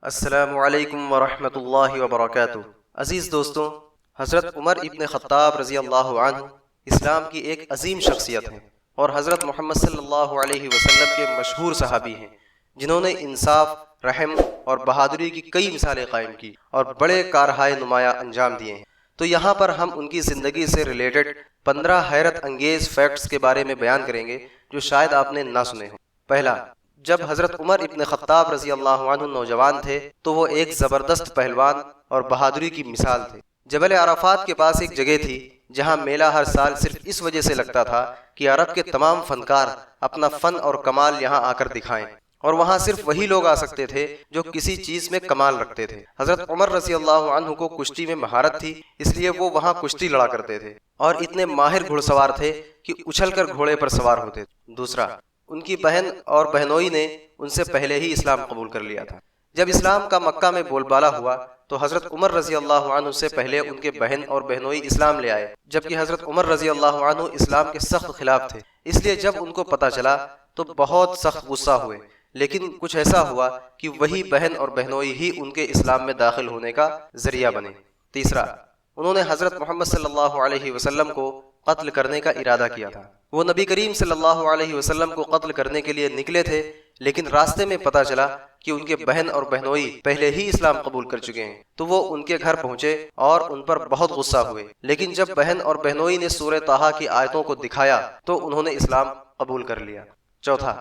السلام علیکم ورحمۃ اللہ وبرکاتہ۔ عزیز دوستوں، حضرت عمر ابن خطاب رضی اللہ عنہ اسلام کی ایک عظیم شخصیت ہیں اور حضرت محمد صلی اللہ علیہ وسلم کے مشہور صحابی ہیں، جنہوں نے انصاف، رحم اور بہادری کی کئی مثالیں قائم کی اور بڑے کارہائے نمایاں انجام دیے ہیں۔ تو یہاں پر ہم ان کی زندگی سے ریلیٹڈ 15 حیرت انگیز فیکٹس کے بارے میں بیان کریں گے جو شاید آپ نے نہ سنے ہوں۔ پہلا، جب حضرت عمر ابن خطاب رضی اللہ عنہ نوجوان تھے تو وہ ایک زبردست پہلوان اور بہادری کی مثال تھے۔ جبل عرفات کے پاس ایک جگہ تھی جہاں میلہ ہر سال صرف اس وجہ سے لگتا تھا کہ عرب کے تمام فنکار اپنا فن اور کمال یہاں آ کر دکھائیں، اور وہاں صرف وہی لوگ آ سکتے تھے جو کسی چیز میں کمال رکھتے تھے۔ حضرت عمر رضی اللہ عنہ کو کشتی میں مہارت تھی، اس لیے وہ وہاں کشتی لڑا کرتے تھے اور اتنے ماہر گھڑ سوار تھے کہ اچھل کر گھوڑے پر سوار ہوتے تھے۔ دوسرا، ان کی بہن اور بہنوئی نے ان سے پہلے ہی اسلام قبول کر لیا تھا۔ جب اسلام کا مکہ میں بول بالا ہوا تو حضرت عمر رضی اللہ عنہ سے پہلے ان کے بہن اور بہنوئی اسلام لے آئے، جبکہ حضرت عمر رضی اللہ عنہ اسلام کے سخت خلاف تھے۔ اس لیے جب ان کو پتہ چلا تو بہت سخت غصہ ہوئے، لیکن کچھ ایسا ہوا کہ وہی بہن اور بہنوئی ہی ان کے اسلام میں داخل ہونے کا ذریعہ بنے۔ تیسرا، انہوں نے حضرت محمد صلی اللہ علیہ وسلم کو قتل کرنے کا ارادہ کیا تھا۔ وہ نبی کریم صلی اللہ علیہ وسلم کو قتل کرنے کے لیے نکلے تھے، لیکن راستے میں پتہ چلا کہ ان کے بہن اور بہنوئی پہلے ہی اسلام قبول کر چکے ہیں، تو وہ ان کے گھر پہنچے اور ان پر بہت غصہ ہوئے۔ لیکن جب بہن اور بہنوئی نے سورہ طٰہٰ کی آیتوں کو دکھایا تو انہوں نے اسلام قبول کر لیا۔ چوتھا،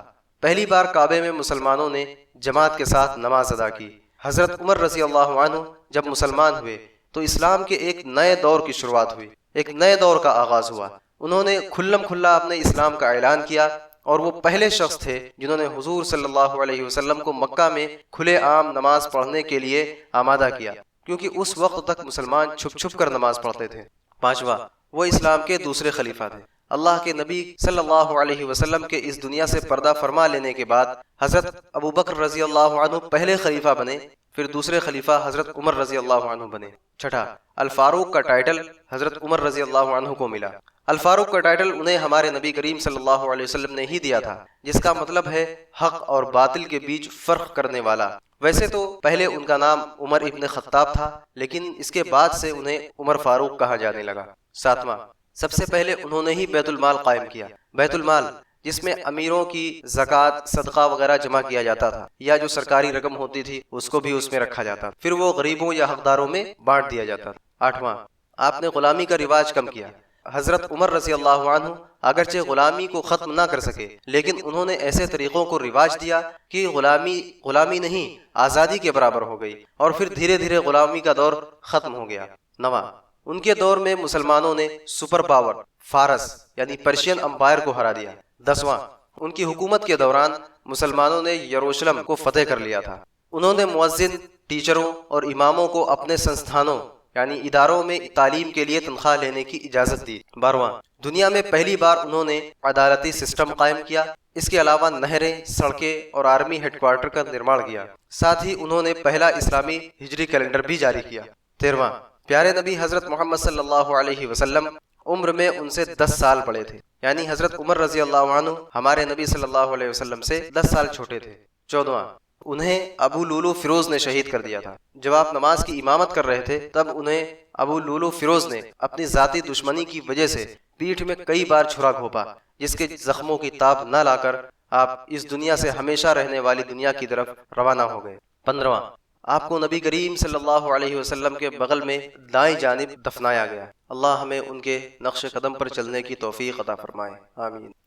پہلی بار کعبے میں مسلمانوں نے جماعت کے ساتھ نماز ادا کی۔ حضرت عمر رضی اللہ عنہ جب مسلمان ہوئے تو اسلام کے ایک نئے دور کی شروعات ہوئی، ایک نئے دور کا آغاز ہوا۔ انہوں نے کھلم کھلا اپنے اسلام کا اعلان کیا اور وہ پہلے شخص تھے جنہوں نے حضور صلی اللہ علیہ وسلم کو مکہ میں کھلے عام نماز پڑھنے کے لیے آمادہ کیا، کیونکہ اس وقت تک مسلمان چھپ چھپ کر نماز پڑھتے تھے۔ پانچواں، وہ اسلام کے دوسرے خلیفہ تھے۔ اللہ کے نبی صلی اللہ علیہ وسلم کے اس دنیا سے پردہ فرما لینے کے بعد حضرت ابوبکر رضی اللہ عنہ پہلے خلیفہ بنے، پھر دوسرے خلیفہ حضرت عمر رضی اللہ عنہ بنے۔ چھٹا، الفاروق کا ٹائٹل حضرت عمر رضی اللہ عنہ کو ملا۔ الفاروق کا ٹائٹل انہیں ہمارے نبی کریم صلی اللہ علیہ وسلم نے ہی دیا تھا، جس کا مطلب ہے حق اور باطل کے بیچ فرق کرنے والا۔ ویسے تو پہلے ان کا نام عمر ابن خطاب تھا، لیکن اس کے بعد سے انہیں عمر فاروق کہا جانے لگا۔ ساتواں، سب سے پہلے انہوں نے ہی بیت المال قائم کیا۔ بیت المال جس میں امیروں کی زکوٰۃ، صدقہ وغیرہ جمع کیا جاتا تھا، یا جو سرکاری رقم ہوتی تھی اس کو بھی اس میں رکھا جاتا تھا، پھر وہ غریبوں یا حقداروں میں بانٹ دیا جاتا تھا۔ آٹھواں، آپ نے غلامی کا رواج کم کیا۔ حضرت عمر رضی اللہ عنہ اگرچہ غلامی کو ختم نہ کر سکے، لیکن انہوں نے ایسے طریقوں کو رواج دیا کہ غلامی نہیں، آزادی کے برابر ہو گئی، اور پھر دھیرے دھیرے غلامی کا دور ختم ہو گیا۔ نواں، ان کے دور میں مسلمانوں نے سپر پاور فارس یعنی پرشین امپائر کو ہرا دیا۔ دسواں، ان کی حکومت کے دوران مسلمانوں نے یروشلم کو فتح کر لیا تھا۔ انہوں نے مؤذن، ٹیچروں اور اماموں کو اپنے سنستھانوں یعنی اداروں میں تعلیم کے لیے تنخواہ لینے کی اجازت دی۔ بارہواں، دنیا میں پہلی بار انہوں نے عدالتی سسٹم قائم کیا۔ اس کے علاوہ نہریں، سڑکیں اور آرمی ہیڈ کوارٹر کا نرمان کیا۔ ساتھ ہی انہوں نے پہلا اسلامی ہجری کیلنڈر بھی جاری کیا۔ 13واں، پیارے نبی حضرت محمد صلی اللہ علیہ وسلم عمر میں ان سے 10 سال بڑے تھے، یعنی حضرت عمر رضی اللہ عنہ ہمارے نبی صلی اللہ علیہ وسلم سے 10 سال چھوٹے تھے۔ 14واں، انہیں ابو لولو فیروز نے شہید کر دیا تھا۔ جب آپ نماز کی امامت کر رہے تھے تب انہیں ابو لولو فیروز نے اپنی ذاتی دشمنی کی وجہ سے پیٹھ میں کئی بار چھرا گھونپا، جس کے زخموں کی تاب نہ لا کر آپ اس دنیا سے ہمیشہ رہنے والی دنیا کی طرف روانہ ہو گئے۔ 15واں، آپ کو نبی کریم صلی اللہ علیہ وسلم کے بغل میں دائیں جانب دفنایا گیا۔ اللہ ہمیں ان کے نقش قدم پر چلنے کی توفیق عطا فرمائے، آمین۔